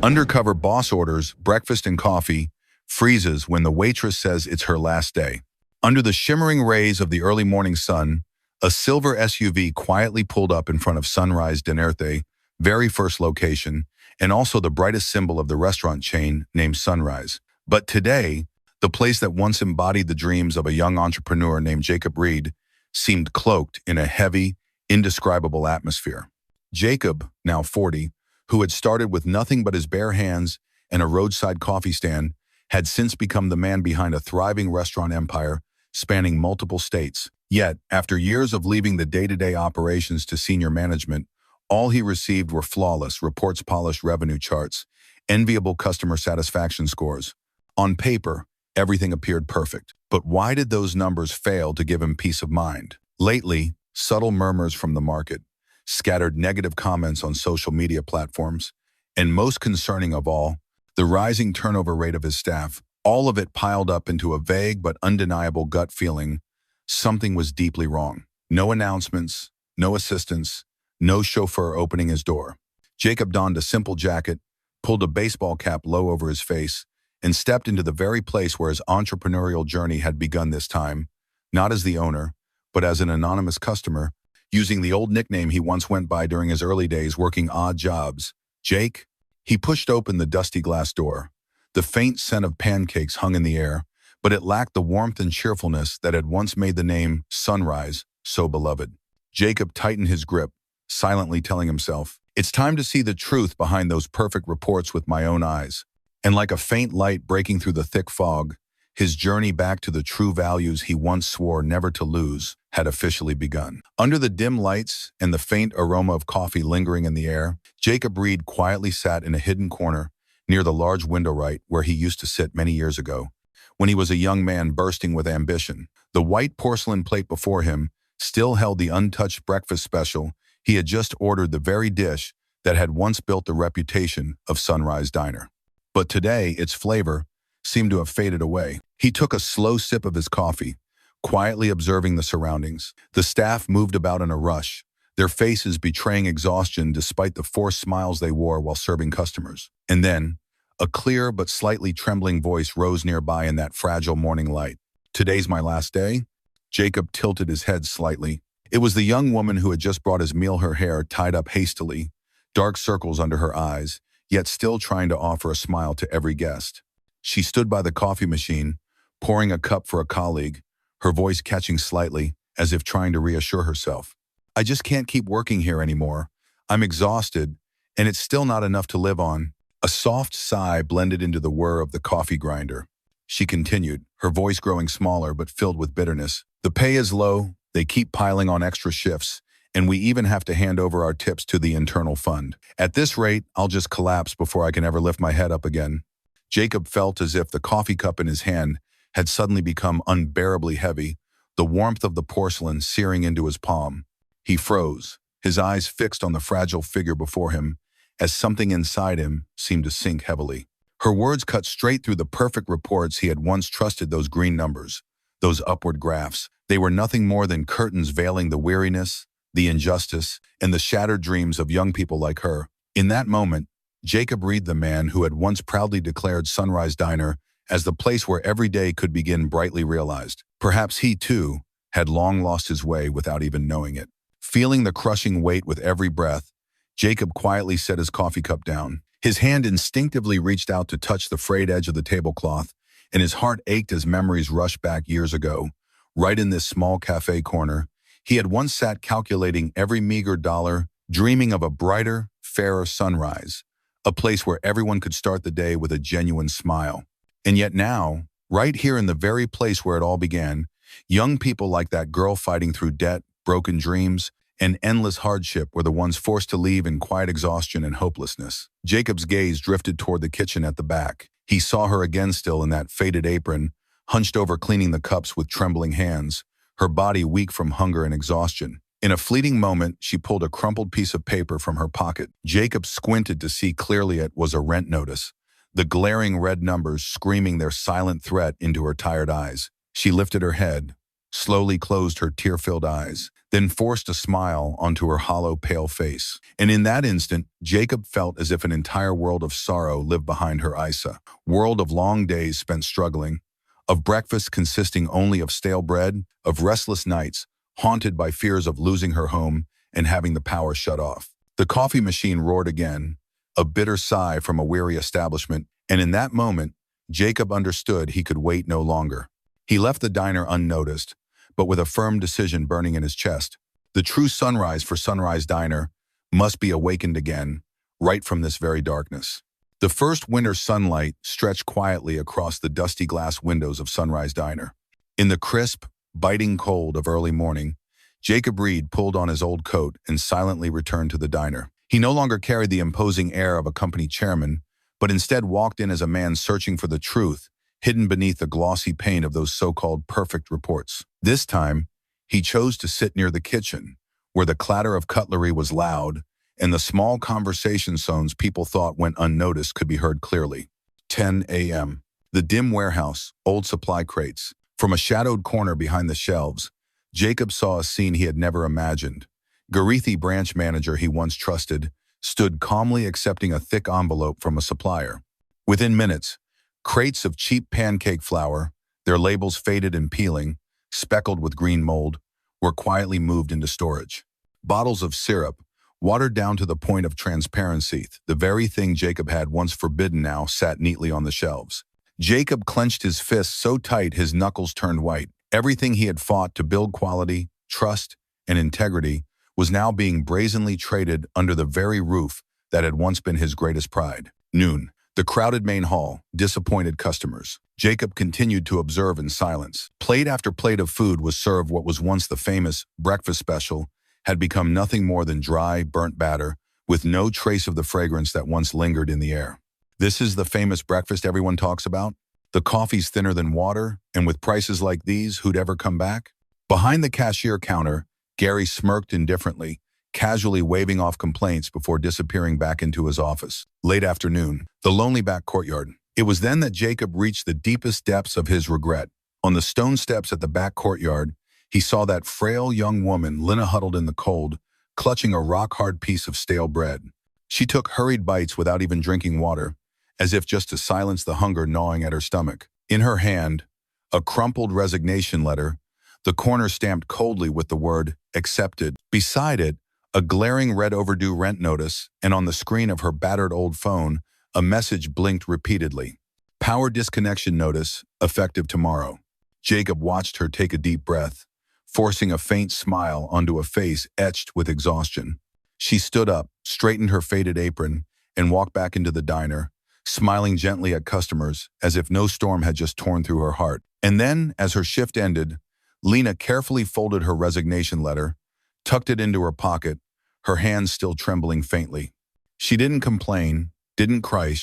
Undercover boss orders breakfast and coffee, freezes when the waitress says it's her last day. Under the shimmering rays of the early morning sun, a silver SUV quietly pulled up in front of Sunrise Dinerte, very first location, and also the brightest symbol of the restaurant chain named Sunrise. But today, the place that once embodied the dreams of a young entrepreneur named Jacob Reed seemed cloaked in a heavy, indescribable atmosphere. Jacob, now 40, who had started with nothing but his bare hands and a roadside coffee stand, had since become the man behind a thriving restaurant empire spanning multiple states. Yet, after years of leaving the day-to-day operations to senior management, all he received were flawless reports, polished revenue charts, enviable customer satisfaction scores. On paper, everything appeared perfect. But why did those numbers fail to give him peace of mind? Lately, subtle murmurs from the market, scattered negative comments on social media platforms, and most concerning of all, the rising turnover rate of his staff, all of it piled up into a vague but undeniable gut feeling something was deeply wrong. No announcements, no assistants, no chauffeur opening his door. Jacob donned a simple jacket, pulled a baseball cap low over his face, and stepped into the very place where his entrepreneurial journey had begun, this time, not as the owner, but as an anonymous customer, using the old nickname he once went by during his early days working odd jobs. Jake? He pushed open the dusty glass door. The faint scent of pancakes hung in the air, but it lacked the warmth and cheerfulness that had once made the name Sunrise so beloved. Jacob tightened his grip, silently telling himself, "It's time to see the truth behind those perfect reports with my own eyes." And like a faint light breaking through the thick fog, his journey back to the true values he once swore never to lose had officially begun. Under the dim lights and the faint aroma of coffee lingering in the air, Jacob Reed quietly sat in a hidden corner near the large window right where he used to sit many years ago, when he was a young man bursting with ambition. The white porcelain plate before him still held the untouched breakfast special he had just ordered, the very dish that had once built the reputation of Sunrise Diner. But today, its flavor seemed to have faded away. He took a slow sip of his coffee, quietly observing the surroundings. The staff moved about in a rush, their faces betraying exhaustion despite the forced smiles they wore while serving customers. And then, a clear but slightly trembling voice rose nearby in that fragile morning light. "Today's my last day?" Jacob tilted his head slightly. It was the young woman who had just brought his meal, her hair tied up hastily, dark circles under her eyes, yet still trying to offer a smile to every guest. She stood by the coffee machine, pouring a cup for a colleague, her voice catching slightly, as if trying to reassure herself. "I just can't keep working here anymore. I'm exhausted, and it's still not enough to live on." A soft sigh blended into the whir of the coffee grinder. She continued, her voice growing smaller but filled with bitterness. "The pay is low, they keep piling on extra shifts, and we even have to hand over our tips to the internal fund. At this rate, I'll just collapse before I can ever lift my head up again." Jacob felt as if the coffee cup in his hand had suddenly become unbearably heavy, the warmth of the porcelain searing into his palm. He froze, his eyes fixed on the fragile figure before him, as something inside him seemed to sink heavily. Her words cut straight through the perfect reports he had once trusted. Those green numbers, those upward graphs, they were nothing more than curtains veiling the weariness, the injustice, and the shattered dreams of young people like her. In that moment, Jacob Reed, the man who had once proudly declared Sunrise Diner as the place where every day could begin, brightly realized. Perhaps he, too, had long lost his way without even knowing it. Feeling the crushing weight with every breath, Jacob quietly set his coffee cup down. His hand instinctively reached out to touch the frayed edge of the tablecloth, and his heart ached as memories rushed back years ago. Right in this small cafe corner, he had once sat calculating every meager dollar, dreaming of a brighter, fairer sunrise, a place where everyone could start the day with a genuine smile. And yet now, right here in the very place where it all began, young people like that girl fighting through debt, broken dreams, and endless hardship were the ones forced to leave in quiet exhaustion and hopelessness. Jacob's gaze drifted toward the kitchen at the back. He saw her again, still in that faded apron, hunched over cleaning the cups with trembling hands, her body weak from hunger and exhaustion. In a fleeting moment, she pulled a crumpled piece of paper from her pocket. Jacob squinted to see clearly. It was a rent notice, the glaring red numbers screaming their silent threat into her tired eyes. She lifted her head, slowly closed her tear-filled eyes. then forced a smile onto her hollow, pale face. And in that instant, Jacob felt as if an entire world of sorrow lived behind her Isa. World of long days spent struggling, of breakfast consisting only of stale bread, of restless nights, haunted by fears of losing her home and having the power shut off. The coffee machine roared again, a bitter sigh from a weary establishment, and in that moment, Jacob understood he could wait no longer. He left the diner unnoticed, but with a firm decision burning in his chest. The true sunrise for Sunrise Diner must be awakened again, right from this very darkness. The first winter sunlight stretched quietly across the dusty glass windows of Sunrise Diner. In the crisp, biting cold of early morning, Jacob Reed pulled on his old coat and silently returned to the diner. He no longer carried the imposing air of a company chairman, but instead walked in as a man searching for the truth hidden beneath the glossy paint of those so-called perfect reports. This time, he chose to sit near the kitchen, where the clatter of cutlery was loud, and the small conversation zones people thought went unnoticed could be heard clearly. 10 a.m. The dim warehouse, old supply crates. From a shadowed corner behind the shelves, Jacob saw a scene he had never imagined. Garethi branch manager he once trusted stood calmly accepting a thick envelope from a supplier. Within minutes, crates of cheap pancake flour, their labels faded and peeling, speckled with green mold, were quietly moved into storage. Bottles of syrup, watered down to the point of transparency, the very thing Jacob had once forbidden now sat neatly on the shelves. Jacob clenched his fists so tight his knuckles turned white. Everything he had fought to build quality, trust, and integrity was now being brazenly traded under the very roof that had once been his greatest pride. Noon. The crowded main hall, disappointed customers. Jacob continued to observe in silence. Plate after plate of food was served. What was once the famous breakfast special had become nothing more than dry, burnt batter, with no trace of the fragrance that once lingered in the air. This is the famous breakfast everyone talks about? The coffee's thinner than water, and with prices like these, who'd ever come back? Behind the cashier counter, Gary smirked indifferently, casually waving off complaints before disappearing back into his office. Late afternoon, the lonely back courtyard. It was then that Jacob reached the deepest depths of his regret. On the stone steps at the back courtyard, he saw that frail young woman, Lina, huddled in the cold, clutching a rock-hard piece of stale bread. She took hurried bites without even drinking water, as if just to silence the hunger gnawing at her stomach. In her hand, a crumpled resignation letter, the corner stamped coldly with the word, "Accepted." Beside it, a glaring red overdue rent notice, and on the screen of her battered old phone, a message blinked repeatedly. Power disconnection notice, effective tomorrow. Jacob watched her take a deep breath, forcing a faint smile onto a face etched with exhaustion. She stood up, straightened her faded apron, and walked back into the diner, smiling gently at customers as if no storm had just torn through her heart. And then, as her shift ended, Lina carefully folded her resignation letter, tucked it into her pocket, her hands still trembling faintly. She didn't complain, didn't cry,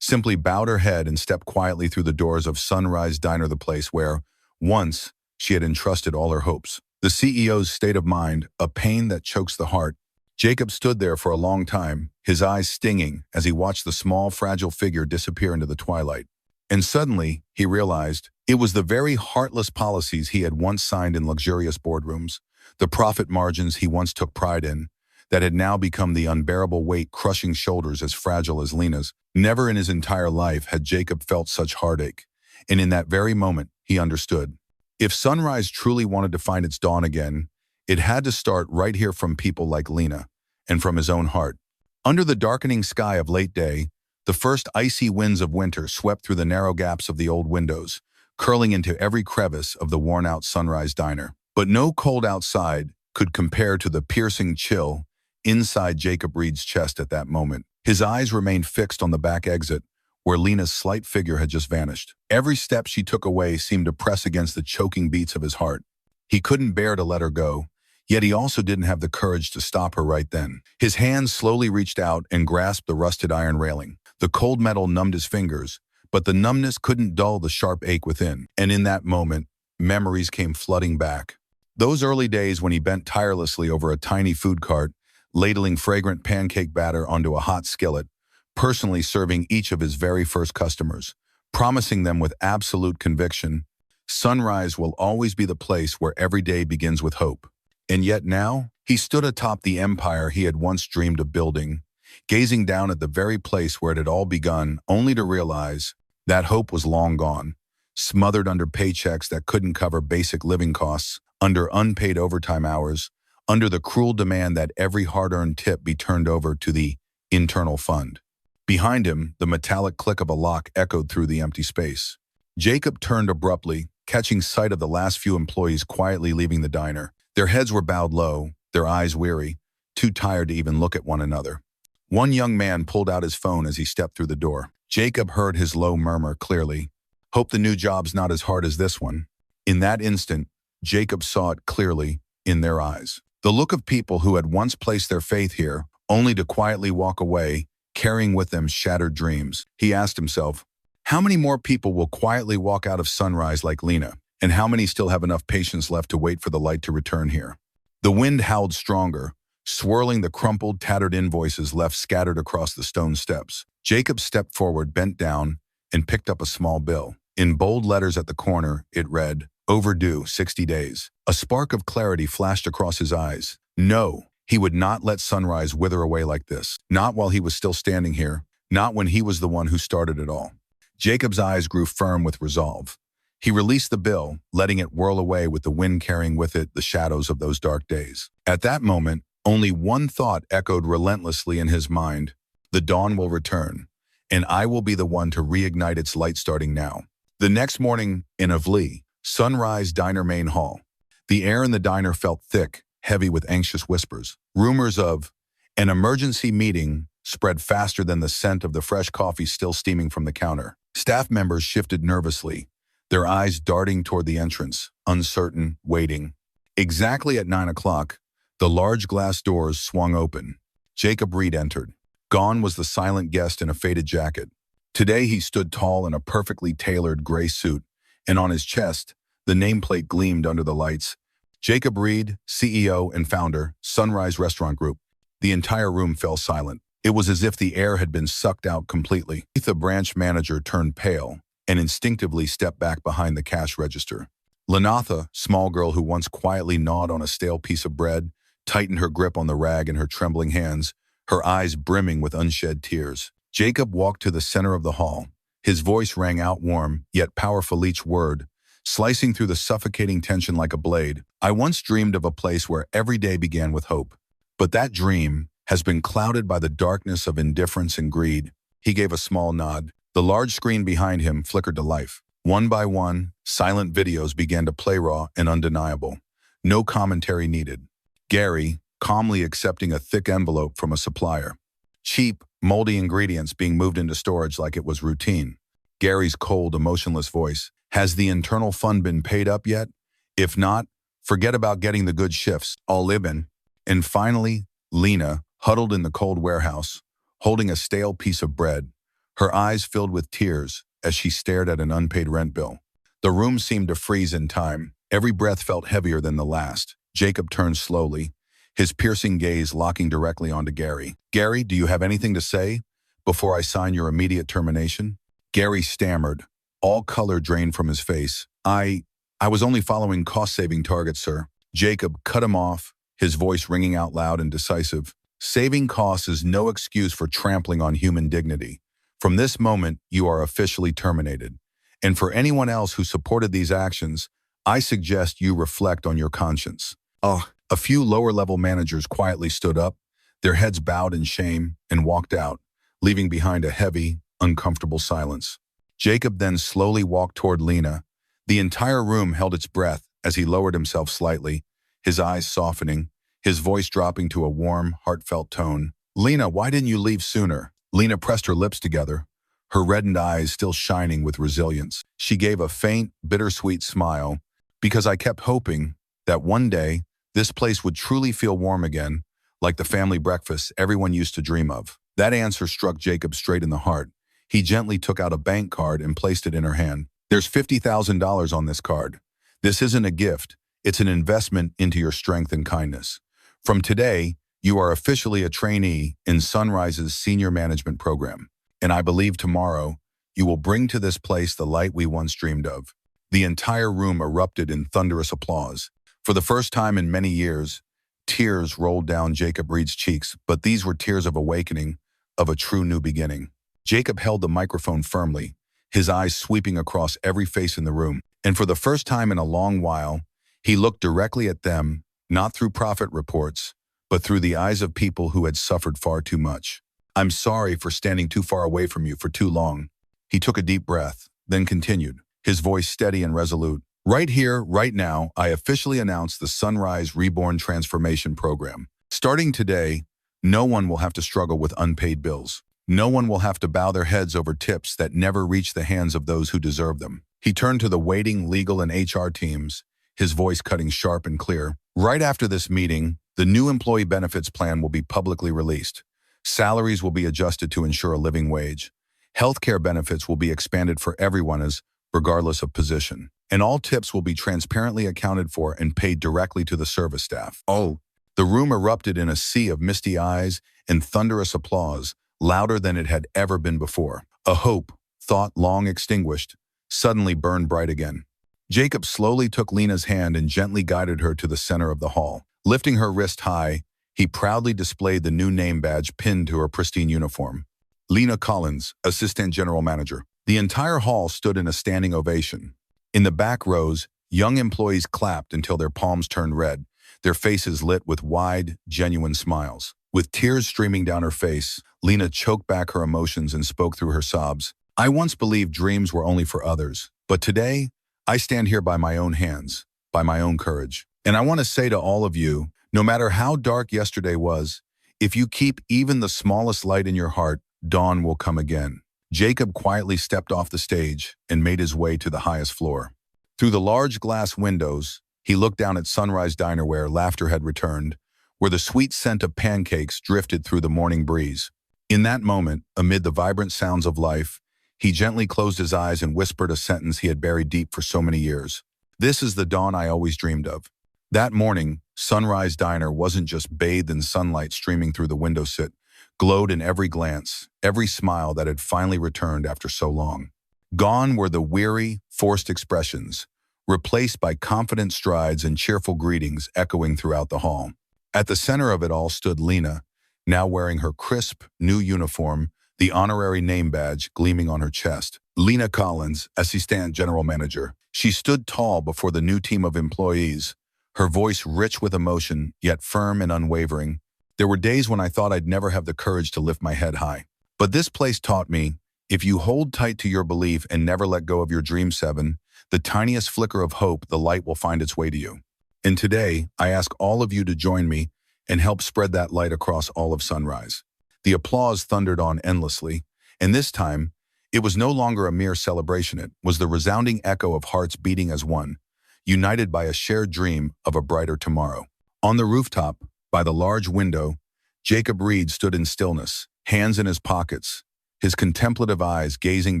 simply bowed her head and stepped quietly through the doors of Sunrise Diner, the place where, once, she had entrusted all her hopes. The CEO's state of mind, a pain that chokes the heart. Jacob stood there for a long time, his eyes stinging as he watched the small, fragile figure disappear into the twilight. And suddenly, he realized it was the very heartless policies he had once signed in luxurious boardrooms, the profit margins he once took pride in, that had now become the unbearable weight crushing shoulders as fragile as Lina's. Never in his entire life had Jacob felt such heartache, and in that very moment, he understood. If Sunrise truly wanted to find its dawn again, it had to start right here from people like Lina, and from his own heart. Under the darkening sky of late day, the first icy winds of winter swept through the narrow gaps of the old windows, curling into every crevice of the worn-out Sunrise Diner. But no cold outside could compare to the piercing chill inside Jacob Reed's chest at that moment. His eyes remained fixed on the back exit, where Lina's slight figure had just vanished. Every step she took away seemed to press against the choking beats of his heart. He couldn't bear to let her go, yet he also didn't have the courage to stop her right then. His hands slowly reached out and grasped the rusted iron railing. The cold metal numbed his fingers, but the numbness couldn't dull the sharp ache within. And in that moment, memories came flooding back. Those early days when he bent tirelessly over a tiny food cart, ladling fragrant pancake batter onto a hot skillet, personally serving each of his very first customers, promising them with absolute conviction, Sunrise will always be the place where every day begins with hope. And yet now, he stood atop the empire he had once dreamed of building, gazing down at the very place where it had all begun, only to realize that hope was long gone, smothered under paychecks that couldn't cover basic living costs, under unpaid overtime hours, under the cruel demand that every hard-earned tip be turned over to the internal fund. Behind him, the metallic click of a lock echoed through the empty space. Jacob turned abruptly, catching sight of the last few employees quietly leaving the diner. Their heads were bowed low, their eyes weary, too tired to even look at one another. One young man pulled out his phone as he stepped through the door. Jacob heard his low murmur clearly. "Hope the new job's not as hard as this one." In that instant, Jacob saw it clearly in their eyes. The look of people who had once placed their faith here, only to quietly walk away, carrying with them shattered dreams. He asked himself, how many more people will quietly walk out of Sunrise like Lena? And how many still have enough patience left to wait for the light to return here? The wind howled stronger, swirling the crumpled, tattered invoices left scattered across the stone steps. Jacob stepped forward, bent down, and picked up a small bill. In bold letters at the corner, it read, "Overdue, 60 days. A spark of clarity flashed across his eyes. No, he would not let Sunrise wither away like this. Not while he was still standing here. Not when he was the one who started it all. Jacob's eyes grew firm with resolve. He released the bill, letting it whirl away with the wind carrying with it the shadows of those dark days. At that moment, only one thought echoed relentlessly in his mind. The dawn will return, and I will be the one to reignite its light starting now. The next morning, in Avli, Sunrise Diner main hall. The air in the diner felt thick, heavy with anxious whispers. Rumors of an emergency meeting spread faster than the scent of the fresh coffee still steaming from the counter. Staff members shifted nervously, their eyes darting toward the entrance, uncertain, waiting. Exactly at 9 o'clock, the large glass doors swung open. Jacob Reed entered. Gone was the silent guest in a faded jacket. Today he stood tall in a perfectly tailored gray suit, and on his chest, the nameplate gleamed under the lights. Jacob Reed, CEO and founder, Sunrise Restaurant Group. The entire room fell silent. It was as if the air had been sucked out completely. The branch manager turned pale and instinctively stepped back behind the cash register. Lenatha, small girl who once quietly gnawed on a stale piece of bread, tightened her grip on the rag in her trembling hands, her eyes brimming with unshed tears. Jacob walked to the center of the hall. His voice rang out warm, yet powerful each word, slicing through the suffocating tension like a blade. I once dreamed of a place where every day began with hope. But that dream has been clouded by the darkness of indifference and greed. He gave a small nod. The large screen behind him flickered to life. One by one, silent videos began to play raw and undeniable. No commentary needed. Gary, calmly accepting a thick envelope from a supplier. Cheap, moldy ingredients being moved into storage like it was routine. Gary's cold, emotionless voice. Has the internal fund been paid up yet? If not, forget about getting the good shifts. I'll live in. And finally, Lena, huddled in the cold warehouse, holding a stale piece of bread, her eyes filled with tears as she stared at an unpaid rent bill. The room seemed to freeze in time. Every breath felt heavier than the last. Jacob turned slowly, his piercing gaze locking directly onto Gary. Gary, do you have anything to say before I sign your immediate termination? Gary stammered, all color drained from his face. I was only following cost-saving targets, sir. Jacob cut him off, his voice ringing out loud and decisive. Saving costs is no excuse for trampling on human dignity. From this moment, you are officially terminated. And for anyone else who supported these actions, I suggest you reflect on your conscience. A few lower-level managers quietly stood up, their heads bowed in shame, and walked out, leaving behind a heavy, uncomfortable silence. Jacob then slowly walked toward Lena. The entire room held its breath as he lowered himself slightly, his eyes softening, his voice dropping to a warm, heartfelt tone. Lena, why didn't you leave sooner? Lena pressed her lips together, her reddened eyes still shining with resilience. She gave a faint, bittersweet smile, because I kept hoping that one day this place would truly feel warm again, like the family breakfast everyone used to dream of. That answer struck Jacob straight in the heart. He gently took out a bank card and placed it in her hand. There's $50,000 on this card. This isn't a gift. It's an investment into your strength and kindness. From today, you are officially a trainee in Sunrise's senior management program. And I believe tomorrow, you will bring to this place the light we once dreamed of. The entire room erupted in thunderous applause. For the first time in many years, tears rolled down Jacob Reed's cheeks, but these were tears of awakening, of a true new beginning. Jacob held the microphone firmly, his eyes sweeping across every face in the room. And for the first time in a long while, he looked directly at them, not through profit reports, but through the eyes of people who had suffered far too much. "I'm sorry for standing too far away from you for too long." He took a deep breath, then continued, his voice steady and resolute. "Right here, right now, I officially announce the Sunrise Reborn Transformation Program. Starting today, no one will have to struggle with unpaid bills. No one will have to bow their heads over tips that never reach the hands of those who deserve them." He turned to the waiting legal and HR teams, his voice cutting sharp and clear. "Right after this meeting, the new employee benefits plan will be publicly released. Salaries will be adjusted to ensure a living wage. Healthcare benefits will be expanded for everyone regardless of position. And all tips will be transparently accounted for and paid directly to the service staff." Oh, the room erupted in a sea of misty eyes and thunderous applause, louder than it had ever been before. A hope, thought long extinguished, suddenly burned bright again. Jacob slowly took Lena's hand and gently guided her to the center of the hall. Lifting her wrist high, he proudly displayed the new name badge pinned to her pristine uniform. Lena Collins, Assistant General Manager. The entire hall stood in a standing ovation. In the back rows, young employees clapped until their palms turned red, their faces lit with wide, genuine smiles. With tears streaming down her face, Lena choked back her emotions and spoke through her sobs. "I once believed dreams were only for others, but today, I stand here by my own hands, by my own courage. And I want to say to all of you, no matter how dark yesterday was, if you keep even the smallest light in your heart, dawn will come again." Jacob quietly stepped off the stage and made his way to the highest floor. Through the large glass windows, he looked down at Sunrise Diner where laughter had returned, where the sweet scent of pancakes drifted through the morning breeze. In that moment, amid the vibrant sounds of life, he gently closed his eyes and whispered a sentence he had buried deep for so many years. "This is the dawn I always dreamed of." That morning, Sunrise Diner wasn't just bathed in sunlight streaming through the window sill, glowed in every glance, every smile that had finally returned after so long. Gone were the weary, forced expressions, replaced by confident strides and cheerful greetings echoing throughout the hall. At the center of it all stood Lena, now wearing her crisp, new uniform, the honorary name badge gleaming on her chest. Lena Collins, Assistant General Manager. She stood tall before the new team of employees, her voice rich with emotion, yet firm and unwavering. "There were days when I thought I'd never have the courage to lift my head high. But this place taught me, if you hold tight to your belief and never let go of your dream, the tiniest flicker of hope, the light will find its way to you. And today, I ask all of you to join me and help spread that light across all of Sunrise." The applause thundered on endlessly, and this time, it was no longer a mere celebration. It was the resounding echo of hearts beating as one, united by a shared dream of a brighter tomorrow. On the rooftop, by the large window, Jacob Reed stood in stillness, hands in his pockets, his contemplative eyes gazing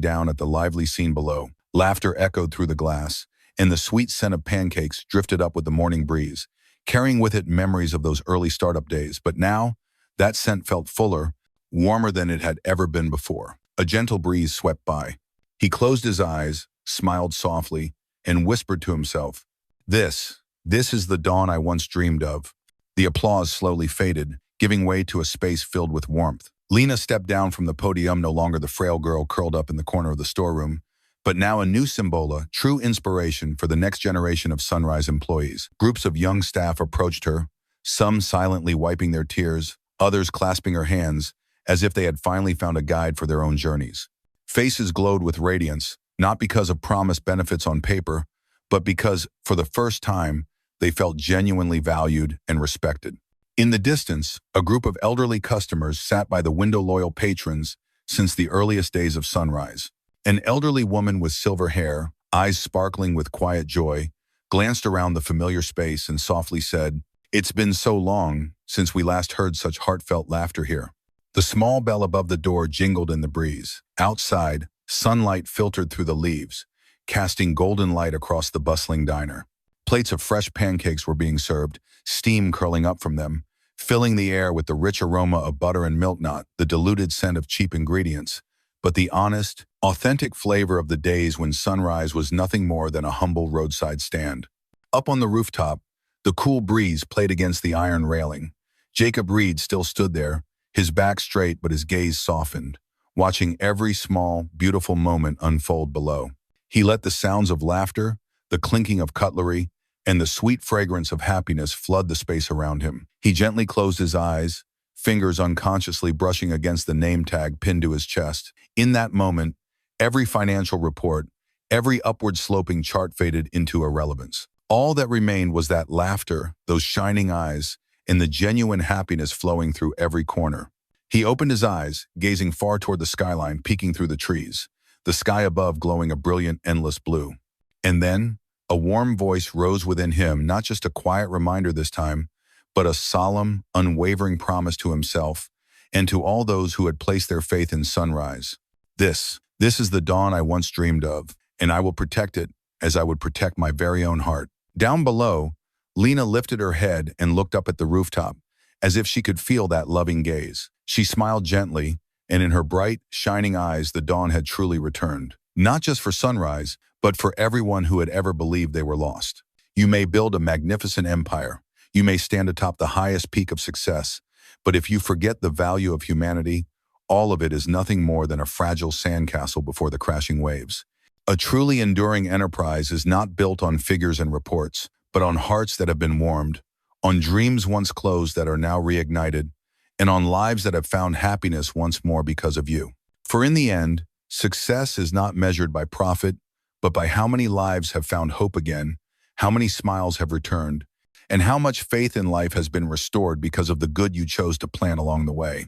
down at the lively scene below. Laughter echoed through the glass, and the sweet scent of pancakes drifted up with the morning breeze, carrying with it memories of those early startup days. But now, that scent felt fuller, warmer than it had ever been before. A gentle breeze swept by. He closed his eyes, smiled softly, and whispered to himself, This is the dawn I once dreamed of." The applause slowly faded, giving way to a space filled with warmth. Lena stepped down from the podium, no longer the frail girl curled up in the corner of the storeroom, but now a new symbol, true inspiration for the next generation of Sunrise employees. Groups of young staff approached her, some silently wiping their tears, others clasping her hands, as if they had finally found a guide for their own journeys. Faces glowed with radiance, not because of promised benefits on paper, but because, for the first time, they felt genuinely valued and respected. In the distance, a group of elderly customers sat by the window, loyal patrons since the earliest days of Sunrise. An elderly woman with silver hair, eyes sparkling with quiet joy, glanced around the familiar space and softly said, "It's been so long since we last heard such heartfelt laughter here." The small bell above the door jingled in the breeze. Outside, sunlight filtered through the leaves, casting golden light across the bustling diner. Plates of fresh pancakes were being served, steam curling up from them, filling the air with the rich aroma of butter and milk, not the diluted scent of cheap ingredients, but the honest, authentic flavor of the days when Sunrise was nothing more than a humble roadside stand. Up on the rooftop, The cool breeze played against the iron railing. Jacob Reed still stood there, his back straight but his gaze softened, watching every small, beautiful moment unfold below. He let the sounds of laughter, the clinking of cutlery, and the sweet fragrance of happiness flood the space around him. He gently closed his eyes, fingers unconsciously brushing against the name tag pinned to his chest. In that moment, every financial report, every upward-sloping chart faded into irrelevance. All that remained was that laughter, those shining eyes, and the genuine happiness flowing through every corner. He opened his eyes, gazing far toward the skyline peeking through the trees, the sky above glowing a brilliant, endless blue. And then, a warm voice rose within him, not just a quiet reminder this time, but a solemn, unwavering promise to himself and to all those who had placed their faith in sunrise. This is the dawn I once dreamed of, and I will protect it as I would protect my very own heart. Down below, Lena lifted her head and looked up at the rooftop, as if she could feel that loving gaze. She smiled gently, and in her bright, shining eyes the dawn had truly returned. Not just for sunrise, but for everyone who had ever believed they were lost. You may build a magnificent empire. You may stand atop the highest peak of success, but if you forget the value of humanity, all of it is nothing more than a fragile sandcastle before the crashing waves. A truly enduring enterprise is not built on figures and reports, but on hearts that have been warmed, on dreams once closed that are now reignited, and on lives that have found happiness once more because of you. For in the end, success is not measured by profit, but by how many lives have found hope again, how many smiles have returned, and how much faith in life has been restored because of the good you chose to plant along the way.